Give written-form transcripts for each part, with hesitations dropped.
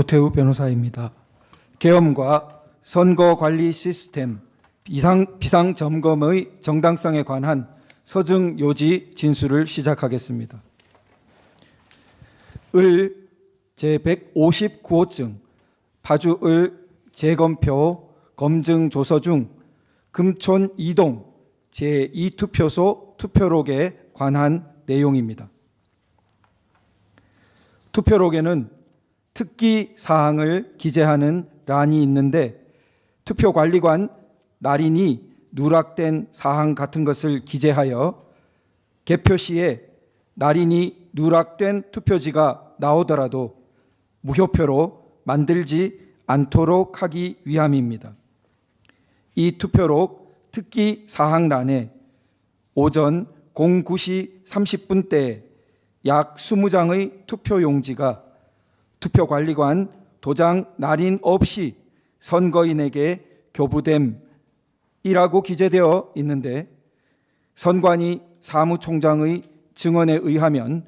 조태우 변호사입니다. 계엄과 선거관리 시스템 비상점검의 정당성에 관한 서증 요지 진술을 시작하겠습니다. 을 제159호증 파주을 재검표 검증 조서 중 금촌 2동 제2투표소 투표록에 관한 내용입니다. 투표록에는 특기 사항을 기재하는 란이 있는데 투표관리관 날인이 누락된 사항 같은 것을 기재하여 개표 시에 날인이 누락된 투표지가 나오더라도 무효표로 만들지 않도록 하기 위함입니다. 이 투표록 특기 사항란에 오전 09시 30분대에 약 20장의 투표용지가 투표관리관 도장 날인 없이 선거인에게 교부됨이라고 기재되어 있는데 선관위 사무총장의 증언에 의하면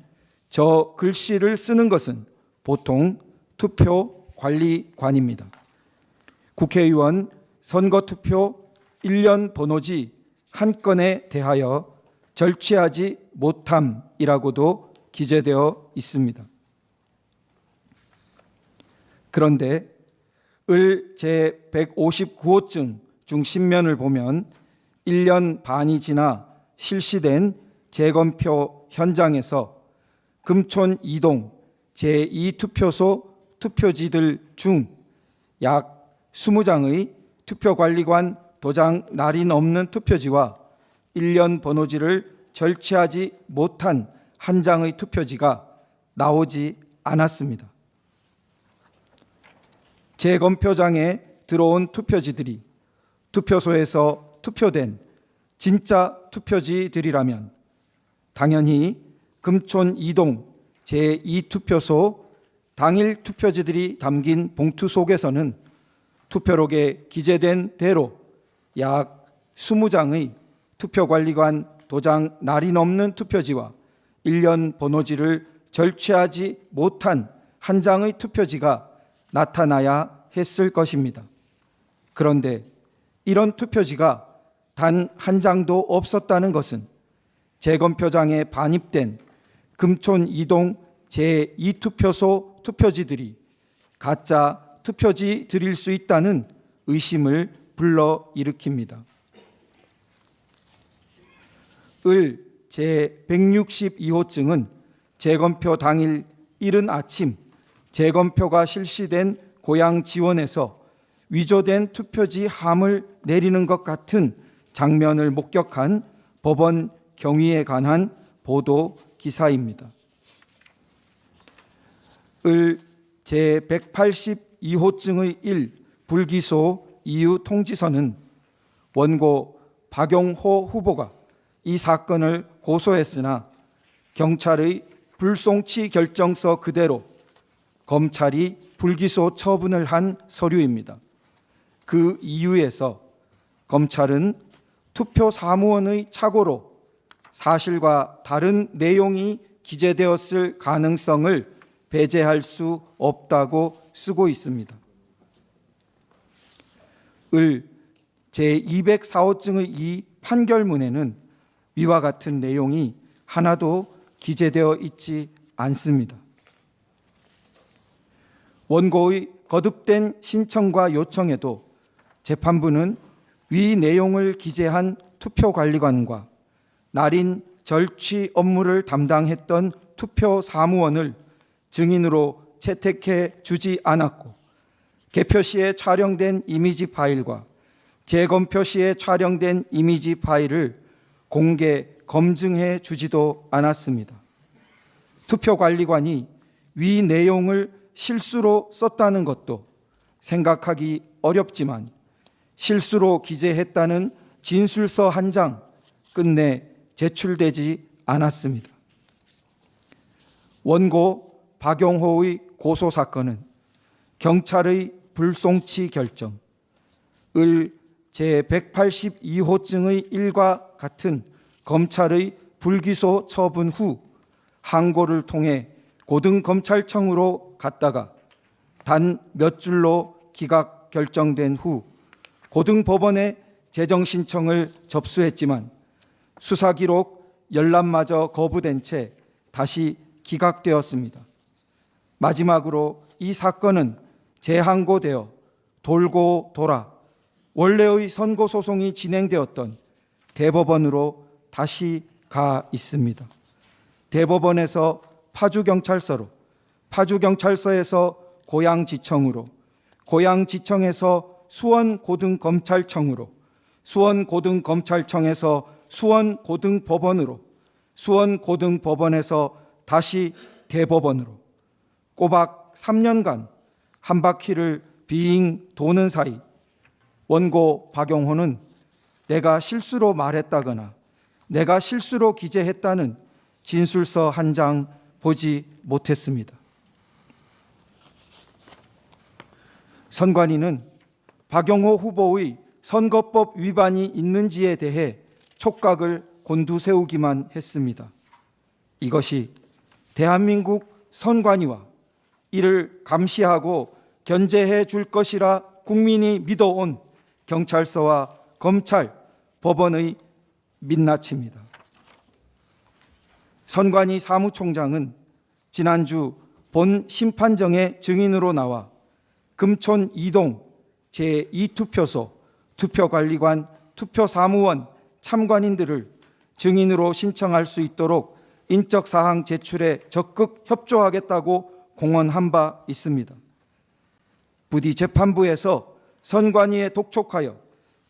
저 글씨를 쓰는 것은 보통 투표관리관입니다. 국회의원 선거투표 1년 번호지 한 건에 대하여 절취하지 못함이라고도 기재되어 있습니다. 그런데 을 제159호증 중 신면을 보면 1년 반이 지나 실시된 재검표 현장에서 금촌 2동 제2투표소 투표지들 중 약 20장의 투표관리관 도장 날인 없는 투표지와 1년 번호지를 절취하지 못한 한 장의 투표지가 나오지 않았습니다. 재검표장에 들어온 투표지들이 투표소에서 투표된 진짜 투표지들이라면 당연히 금촌 2동 제2투표소 당일 투표지들이 담긴 봉투 속에서는 투표록에 기재된 대로 약 20장의 투표관리관 도장 날인 없는 투표지와 1년 번호지를 절취하지 못한 한 장의 투표지가 나타나야 했을 것입니다. 그런데 이런 투표지가 단 한 장도 없었다는 것은 재검표장에 반입된 금촌 2동 제2투표소 투표지들이 가짜 투표지들일 수 있다는 의심을 불러일으킵니다. 을 제162호증은 재검표 당일 이른 아침 재검표가 실시된 고향 지원에서 위조된 투표지 함을 내리는 것 같은 장면을 목격한 법원 경위에 관한 보도 기사입니다. 을 제182호증의 1 불기소 이유 통지서는 원고 박용호 후보가 이 사건을 고소했으나 경찰의 불송치 결정서 그대로 검찰이 불기소 처분을 한 서류입니다. 그 이유에서 검찰은 투표 사무원의 착오로 사실과 다른 내용이 기재되었을 가능성을 배제할 수 없다고 쓰고 있습니다. 을 제204호증의 이 판결문에는 위와 같은 내용이 하나도 기재되어 있지 않습니다. 원고의 거듭된 신청과 요청에도 재판부는 위 내용을 기재한 투표관리관과 날인 절취 업무를 담당했던 투표 사무원을 증인으로 채택해 주지 않았고 개표 시에 촬영된 이미지 파일과 재검표 시에 촬영된 이미지 파일을 공개 검증해 주지도 않았습니다. 투표관리관이 위 내용을 실수로 썼다는 것도 생각하기 어렵지만 실수로 기재했다는 진술서 한 장 끝내 제출되지 않았습니다. 원고 박용호의 고소 사건은 경찰의 불송치 결정, 을 제182호증의 1과 같은 검찰의 불기소 처분 후 항고를 통해 고등검찰청으로 갔다가 단 몇 줄로 기각 결정된 후 고등법원에 재정 신청을 접수했지만 수사 기록 열람마저 거부된 채 다시 기각되었습니다. 마지막으로 이 사건은 재항고되어 돌고 돌아 원래의 선고 소송이 진행되었던 대법원으로 다시 가 있습니다. 대법원에서 파주경찰서로, 파주경찰서에서 고양지청으로, 고양지청에서 수원고등검찰청으로, 수원고등검찰청에서 수원고등법원으로, 수원고등법원에서 다시 대법원으로 꼬박 3년간 한 바퀴를 빙 도는 사이 원고 박용호는 내가 실수로 말했다거나 내가 실수로 기재했다는 진술서 한 장 보지 못했습니다. 선관위는 박용호 후보의 선거법 위반이 있는지에 대해 촉각을 곤두세우기만 했습니다. 이것이 대한민국 선관위와 이를 감시하고 견제해 줄 것이라 국민이 믿어온 경찰서와 검찰, 법원의 민낯입니다. 선관위 사무총장은 지난주 본 심판정의 증인으로 나와 금촌 2동 제2투표소 투표관리관, 투표사무원, 참관인들을 증인으로 신청할 수 있도록 인적사항 제출에 적극 협조하겠다고 공언한 바 있습니다. 부디 재판부에서 선관위에 독촉하여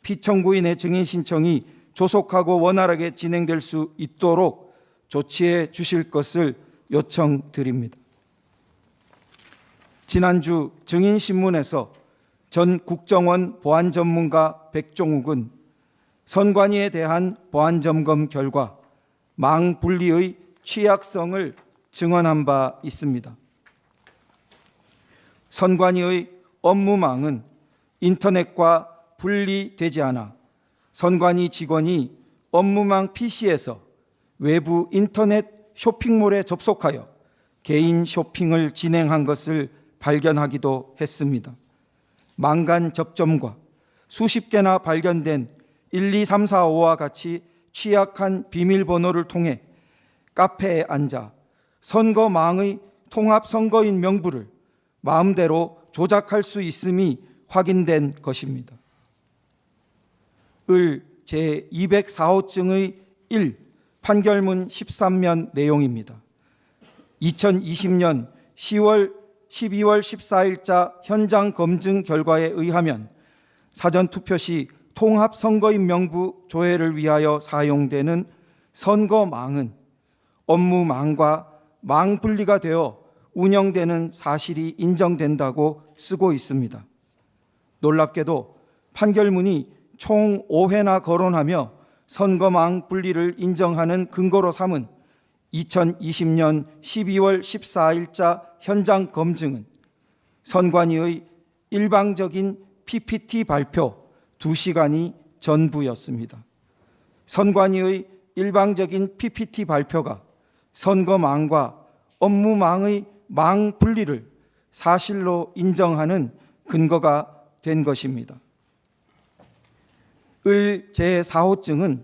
피청구인의 증인 신청이 조속하고 원활하게 진행될 수 있도록 조치해 주실 것을 요청드립니다. 지난주 증인신문에서 전 국정원 보안전문가 백종욱은 선관위에 대한 보안점검 결과 망 분리의 취약성을 증언한 바 있습니다. 선관위의 업무망은 인터넷과 분리되지 않아 선관위 직원이 업무망 PC에서 외부 인터넷 쇼핑몰에 접속하여 개인 쇼핑을 진행한 것을 발견하기도 했습니다. 망간 접점과 수십 개나 발견된 1, 2, 3, 4, 5와 같이 취약한 비밀번호를 통해 카페에 앉아 선거망의 통합선거인 명부를 마음대로 조작할 수 있음이 확인된 것입니다. 을 제204호증의 1 판결문 13면 내용입니다. 2020년 12월 14일자 현장 검증 결과에 의하면 사전투표 시 통합선거인 명부 조회를 위하여 사용되는 선거망은 업무망과 망분리가 되어 운영되는 사실이 인정된다고 쓰고 있습니다. 놀랍게도 판결문이 총 5회나 거론하며 선거망 분리를 인정하는 근거로 삼은 2020년 12월 14일자 현장 검증은 선관위의 일방적인 PPT 발표 2시간이 전부였습니다. 선관위의 일방적인 PPT 발표가 선거망과 업무망의 망 분리를 사실로 인정하는 근거가 된 것입니다. 을 제4호증은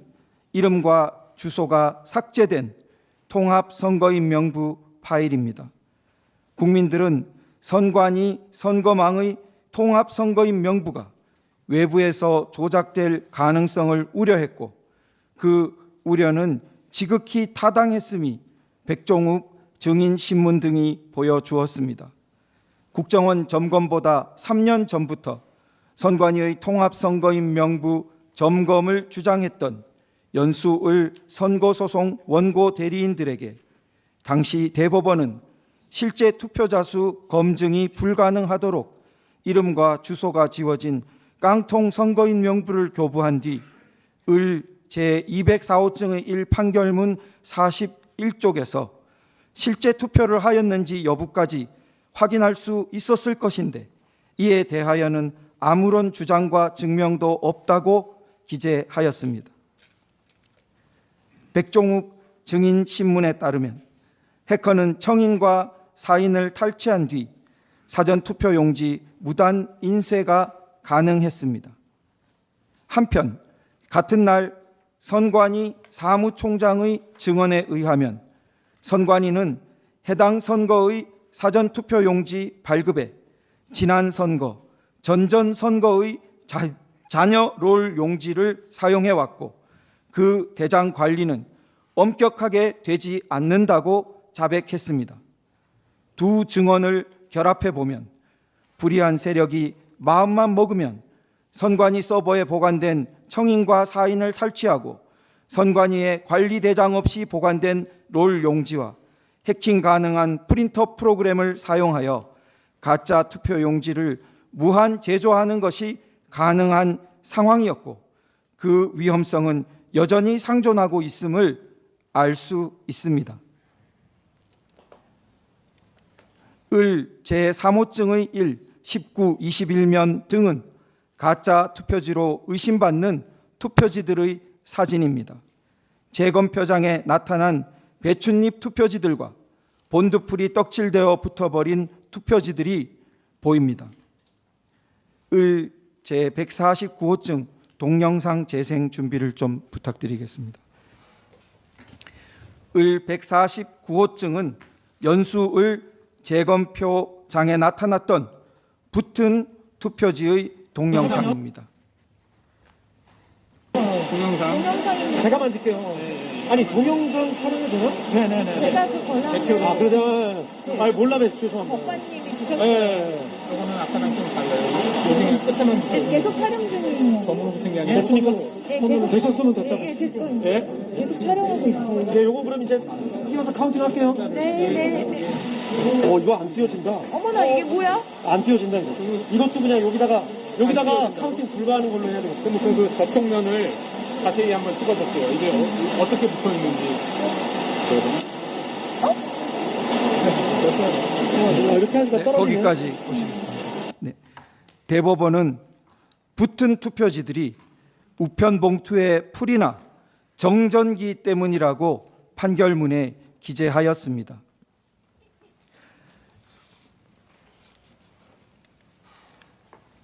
이름과 주소가 삭제된 통합선거인 명부 파일입니다. 국민들은 선관위 선거망의 통합선거인 명부가 외부에서 조작될 가능성을 우려했고 그 우려는 지극히 타당했음이 백종욱 증인신문 등이 보여주었습니다. 국정원 점검보다 3년 전부터 선관위의 통합선거인 명부 점검을 주장했던 연수을 선거소송 원고 대리인들에게 당시 대법원은 실제 투표자 수 검증이 불가능하도록 이름과 주소가 지워진 깡통 선거인 명부를 교부한 뒤 을 제204호증의 1 판결문 41쪽에서 실제 투표를 하였는지 여부까지 확인할 수 있었을 것인데 이에 대하여는 아무런 주장과 증명도 없다고 기재하였습니다. 백종욱 증인 신문에 따르면 해커는 청인과 사인을 탈취한 뒤 사전투표용지 무단 인쇄가 가능했습니다. 한편 같은 날 선관위 사무총장의 증언에 의하면 선관위는 해당 선거의 사전투표용지 발급에 지난 선거, 전전 선거의 자녀 롤 용지를 사용해왔고 그 대장 관리는 엄격하게 되지 않는다고 자백했습니다. 두 증언을 결합해 보면 불의한 세력이 마음만 먹으면 선관위 서버에 보관된 청인과 사인을 탈취하고 선관위의 관리 대장 없이 보관된 롤 용지와 해킹 가능한 프린터 프로그램을 사용하여 가짜 투표 용지를 무한 제조하는 것이 가능한 상황이었고 그 위험성은 여전히 상존하고 있음을 알 수 있습니다. 을 제3호증의 1, 19, 21면 등은 가짜 투표지로 의심받는 투표지들의 사진입니다. 재검표장에 나타난 배춧잎 투표지들과 본드풀이 떡칠되어 붙어버린 투표지들이 보입니다. 을 제149호증 동영상 재생 준비를 좀 부탁드리겠습니다. 을 149호증은 연수을 재검표장에 나타났던 붙은 투표지의 동영상입니다. 동영상 제가 만질게요. 아니 동영상 촬영이 되나? 네네네. 제가 그 권한 그러면 네. 아니 몰라서 죄송합니다. 법관님이 주셨어요. 네. 이거는 아까랑 좀 달라요. 요즘에 끝에만 계속 촬영 중이에요. 검으로 붙은 게 아니라 됐습니까? 네, 계속 되셨으면 됐다고. 네, 됐어요. 예? 계속 촬영하고 있어요. 네, 요거 그럼 이제 띄워서 카운팅 할게요. 네. 이거 안 띄워진다. 어머나 이게 뭐야? 안 띄워진다 이거. 이것도 그냥 여기다가 카운팅 불가하는 걸로 해야 되겠다. 그럼 그 저평면을 자세히 한번 찍어볼게요. 이게 어떻게 붙어 있는지. 이렇게 하니까 네, 떨어지네. 거기까지 보시겠습니다. 네. 대법원은 붙은 투표지들이 우편 봉투의 풀이나 정전기 때문이라고 판결문에 기재하였습니다.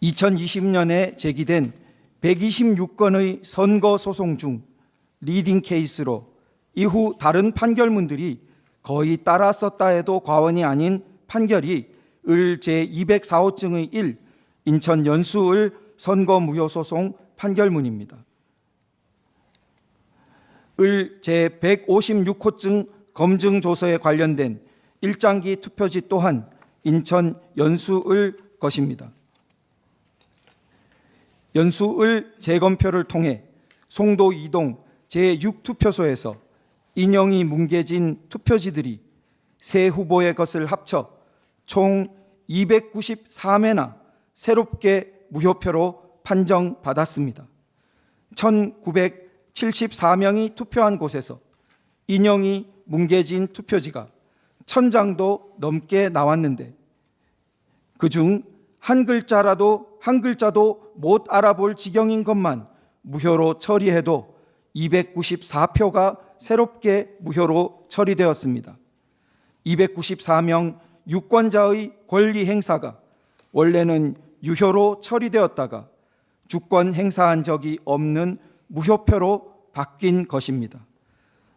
(2020년에) 제기된 126건의 선거 소송 중 리딩 케이스로 이후 다른 판결문들이 거의 따라 썼다 해도 과언이 아닌 판결이 을 제204호증의 1 인천 연수을 선거무효소송 판결문입니다. 을 제156호증 검증조서에 관련된 일장기 투표지 또한 인천 연수을 것입니다. 연수을 재검표를 통해 송도 2동 제6투표소에서 인형이 뭉개진 투표지들이 세 후보의 것을 합쳐 총 294매나 새롭게 무효표로 판정받았습니다. 1974명이 투표한 곳에서 인형이 뭉개진 투표지가 1000장도 넘게 나왔는데 그중 한 글자도 못 알아볼 지경인 것만 무효로 처리해도 294표가 새롭게 무효로 처리되었습니다. 294명 유권자의 권리 행사가 원래는 유효로 처리되었다가 주권 행사한 적이 없는 무효표로 바뀐 것입니다.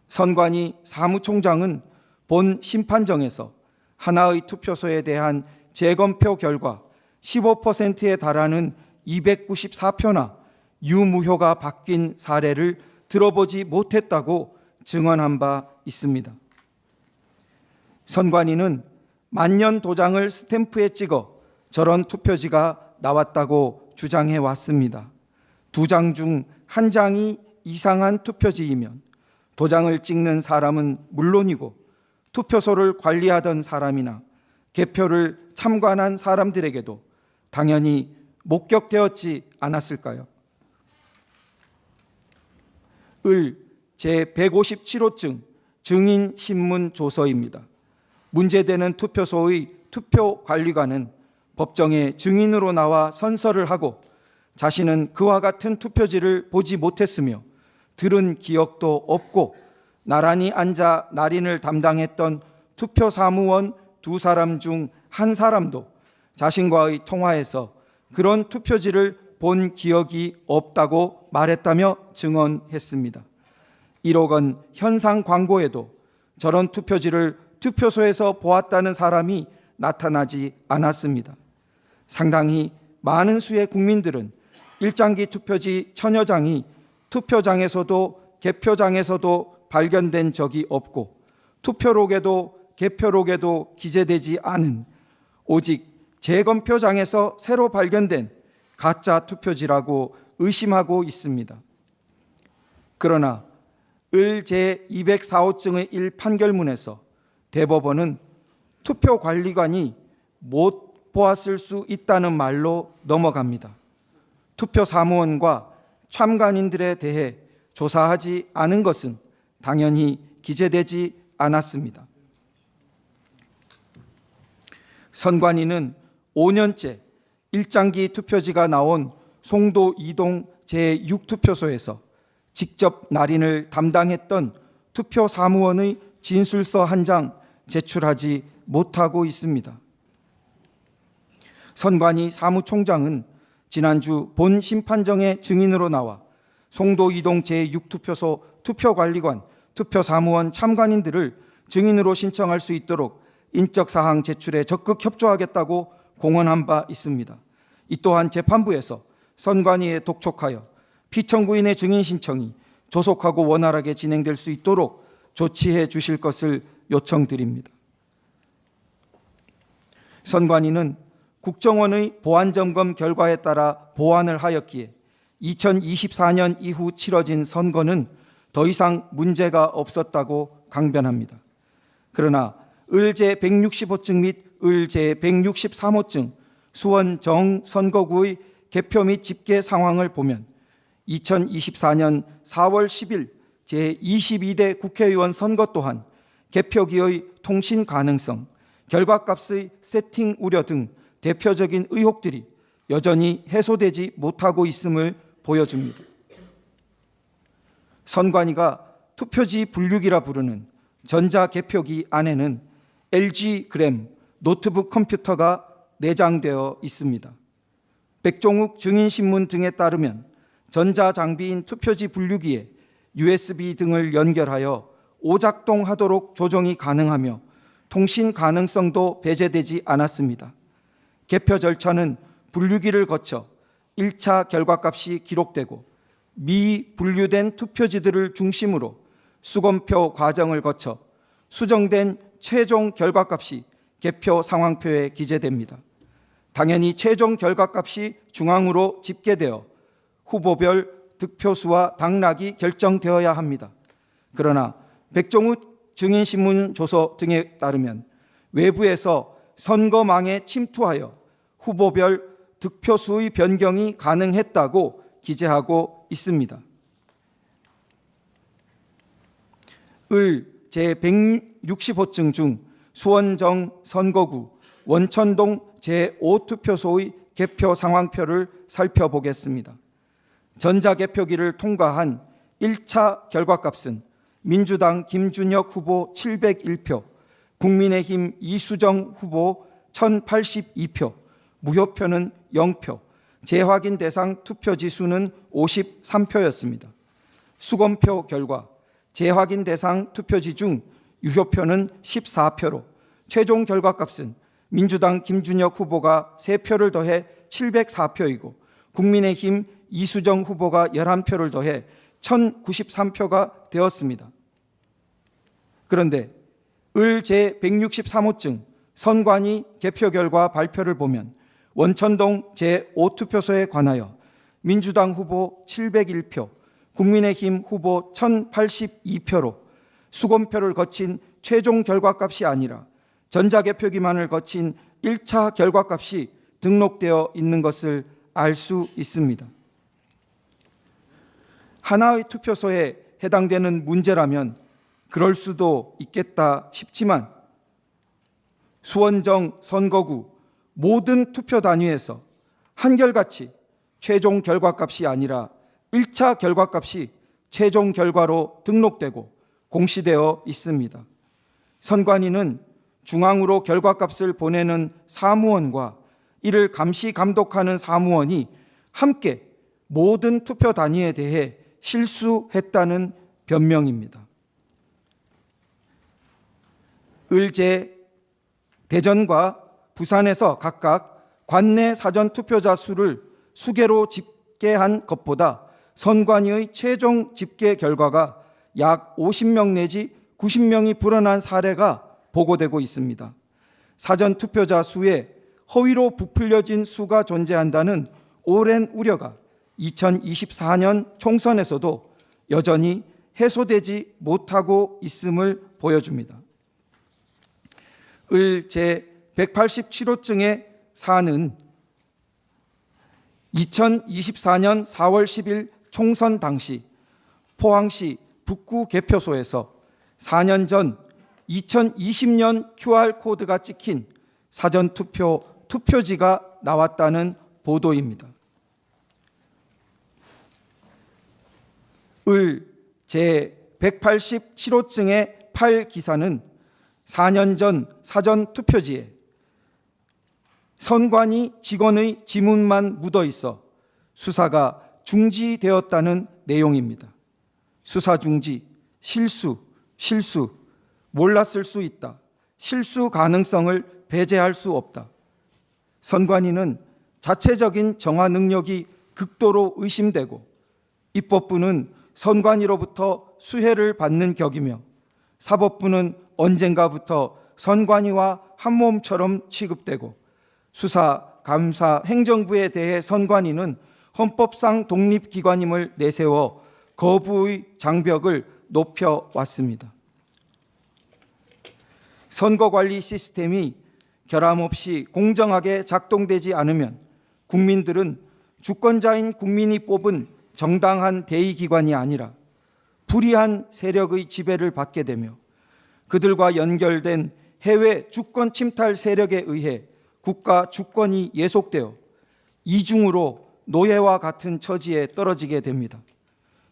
선관위 사무총장은 본 심판정에서 하나의 투표소에 대한 재검표 결과 15%에 달하는 294표나 유무효가 바뀐 사례를 들어보지 못했다고 증언한 바 있습니다. 선관위는 만년 도장을 스탬프에 찍어 저런 투표지가 나왔다고 주장해 왔습니다. 두 장 중 한 장이 이상한 투표지이면 도장을 찍는 사람은 물론이고 투표소를 관리하던 사람이나 개표를 참관한 사람들에게도 당연히 목격되었지 않았을까요? 을 제157호증 증인신문 조서입니다. 문제되는 투표소의 투표관리관은 법정에 증인으로 나와 선서를 하고 자신은 그와 같은 투표지를 보지 못했으며 들은 기억도 없고 나란히 앉아 날인을 담당했던 투표사무원 두 사람 중 한 사람도 자신과의 통화에서 그런 투표지를 본 기억이 없다고 말했다며 증언했습니다. 1억 원 현상 광고에도 저런 투표지를 투표소에서 보았다는 사람이 나타나지 않았습니다. 상당히 많은 수의 국민들은 일장기 투표지 1000여 장이 투표장에서도 개표장에서도 발견된 적이 없고 투표록에도 개표록에도 기재되지 않은 오직 재검표장에서 새로 발견된 가짜 투표지라고 의심하고 있습니다. 그러나 을 제204호증의 1 판결문에서 대법원은 투표관리관이 못 보았을 수 있다는 말로 넘어갑니다. 투표사무원과 참관인들에 대해 조사하지 않은 것은 당연히 기재되지 않았습니다. 선관위는 5년째 일장기 투표지가 나온 송도 2동 제6투표소에서 직접 날인을 담당했던 투표사무원의 진술서 한 장 제출하지 못하고 있습니다. 선관위 사무총장은 지난주 본 심판정의 증인으로 나와 송도 2동 제6투표소 투표관리관, 투표사무원 참관인들을 증인으로 신청할 수 있도록 인적사항 제출에 적극 협조하겠다고 공언한 바 있습니다. 이 또한 재판부에서 선관위에 독촉하여 피청구인의 증인 신청이 조속하고 원활하게 진행될 수 있도록 조치해 주실 것을 요청드립니다. 선관위는 국정원의 보안점검 결과에 따라 보완을 하였기에 2024년 이후 치러진 선거는 더 이상 문제가 없었다고 강변합니다. 그러나 을제 165증 및 을제 163호증 수원 정선거구의 개표 및 집계 상황을 보면 2024년 4월 10일 제22대 국회의원 선거 또한 개표기의 통신 가능성, 결과값의 세팅 우려 등 대표적인 의혹들이 여전히 해소되지 못하고 있음을 보여줍니다. 선관위가 투표지 분류기라 부르는 전자개표기 안에는 LG 그램 노트북 컴퓨터가 내장되어 있습니다. 백종욱 증인신문 등에 따르면 전자장비인 투표지 분류기에 USB 등을 연결하여 오작동하도록 조정이 가능하며 통신 가능성도 배제되지 않았습니다. 개표 절차는 분류기를 거쳐 1차 결과값이 기록되고 미분류된 투표지들을 중심으로 수검표 과정을 거쳐 수정된 최종 결과값이 개표 상황표에 기재됩니다. 당연히 최종 결과값이 중앙으로 집계되어 후보별 득표수와 당락이 결정되어야 합니다. 그러나 백종욱 증인신문 조서 등에 따르면 외부에서 선거망에 침투하여 후보별 득표수의 변경이 가능했다고 기재하고 있습니다. 을 제165증 중 수원정 선거구 원천동 제5투표소의 개표 상황표를 살펴보겠습니다. 전자개표기를 통과한 1차 결과값은 민주당 김준혁 후보 701표, 국민의힘 이수정 후보 1082표, 무효표는 0표, 재확인 대상 투표지 수는 53표였습니다. 수검표 결과 재확인 대상 투표지 중 유효표는 14표로 최종 결과값은 민주당 김준혁 후보가 3표를 더해 704표이고 국민의힘 이수정 후보가 11표를 더해 1093표가 되었습니다. 그런데 을 제163호증 선관위 개표 결과 발표를 보면 원천동 제5투표소에 관하여 민주당 후보 701표, 국민의힘 후보 1082표로 수검표를 거친 최종 결과값이 아니라 전자개표기만을 거친 1차 결과값이 등록되어 있는 것을 알 수 있습니다. 하나의 투표소에 해당되는 문제라면 그럴 수도 있겠다 싶지만 수원정 선거구 모든 투표 단위에서 한결같이 최종 결과값이 아니라 1차 결과값이 최종 결과로 등록되고 공시되어 있습니다. 선관위는 중앙으로 결과값을 보내는 사무원과 이를 감시 감독하는 사무원이 함께 모든 투표 단위에 대해 실수했다는 변명입니다. 을제 대전과 부산에서 각각 관내 사전 투표자 수를 수개로 집계한 것보다 선관위의 최종 집계 결과가 약 50명 내지 90명이 불어난 사례가 보고되고 있습니다. 사전 투표자 수에 허위로 부풀려진 수가 존재한다는 오랜 우려가 2024년 총선에서도 여전히 해소되지 못하고 있음을 보여줍니다. 을 제187호증의 사안은 2024년 4월 10일 총선 당시 포항시 북구 개표소에서 4년 전 2020년 QR코드가 찍힌 사전투표 투표지가 나왔다는 보도입니다. 을 제187호증의 8기사는 4년 전 사전투표지에 선관위 직원의 지문만 묻어 있어 수사가 중지되었다는 내용입니다. 수사 중지, 실수, 몰랐을 수 있다. 실수 가능성을 배제할 수 없다. 선관위는 자체적인 정화 능력이 극도로 의심되고 입법부는 선관위로부터 수혜를 받는 격이며 사법부는 언젠가부터 선관위와 한몸처럼 취급되고 수사, 감사, 행정부에 대해 선관위는 헌법상 독립기관임을 내세워 거부의 장벽을 높여왔습니다. 선거관리 시스템이 결함없이 공정하게 작동되지 않으면 국민들은 주권자인 국민이 뽑은 정당한 대의기관이 아니라 불의한 세력의 지배를 받게 되며 그들과 연결된 해외 주권 침탈 세력에 의해 국가 주권이 예속되어 이중으로 노예와 같은 처지에 떨어지게 됩니다.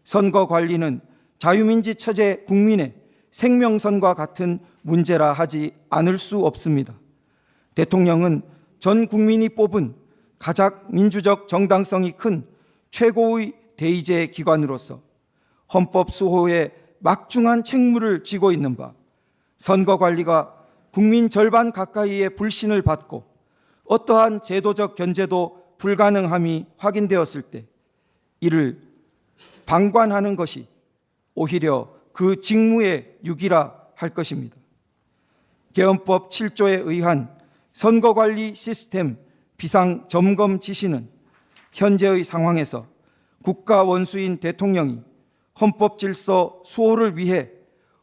선거 관리는 자유민주 체제 국민의 생명선과 같은 문제라 하지 않을 수 없습니다. 대통령은 전 국민이 뽑은 가장 민주적 정당성이 큰 최고의 대의제 기관으로서 헌법 수호에 막중한 책무를 지고 있는 바 선거 관리가 국민 절반 가까이의 불신을 받고 어떠한 제도적 견제도 불가능함이 확인되었을 때 이를 방관하는 것이 오히려 그 직무의 유기라 할 것입니다. 개헌법 7조에 의한 선거관리 시스템 비상점검 지시는 현재의 상황에서 국가 원수인 대통령이 헌법 질서 수호를 위해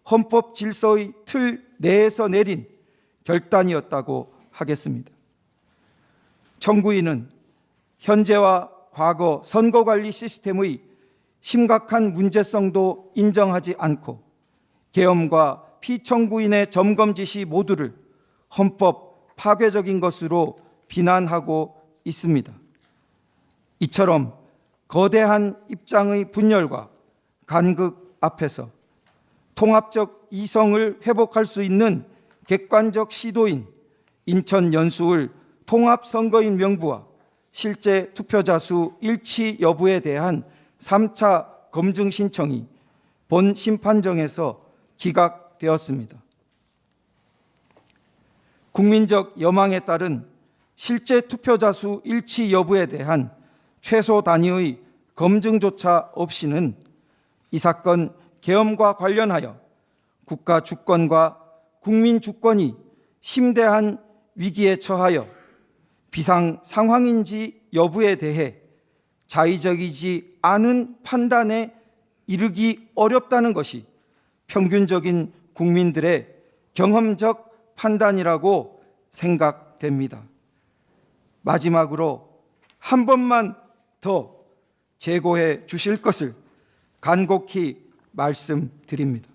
헌법 질서의 틀 내에서 내린 결단이었다고 하겠습니다. 청구인은 현재와 과거 선거관리 시스템의 심각한 문제성도 인정하지 않고 계엄과 피청구인의 점검 지시 모두를 헌법 파괴적인 것으로 비난하고 있습니다. 이처럼 거대한 입장의 분열과 간극 앞에서 통합적 이성을 회복할 수 있는 객관적 시도인 인천 연수을 통합선거인 명부와 실제 투표자 수 일치 여부에 대한 3차 검증 신청이 본 심판정에서 기각되었습니다. 국민적 여망에 따른 실제 투표자 수 일치 여부에 대한 최소 단위의 검증조차 없이는 이 사건 계엄과 관련하여 국가 주권과 국민 주권이 심대한 위기에 처하여 비상 상황인지 여부에 대해 자의적이지 않은 판단에 이르기 어렵다는 것이 평균적인 국민들의 경험적 판단이라고 생각됩니다. 마지막으로 한 번만 더 재고해 주실 것을 간곡히 말씀드립니다.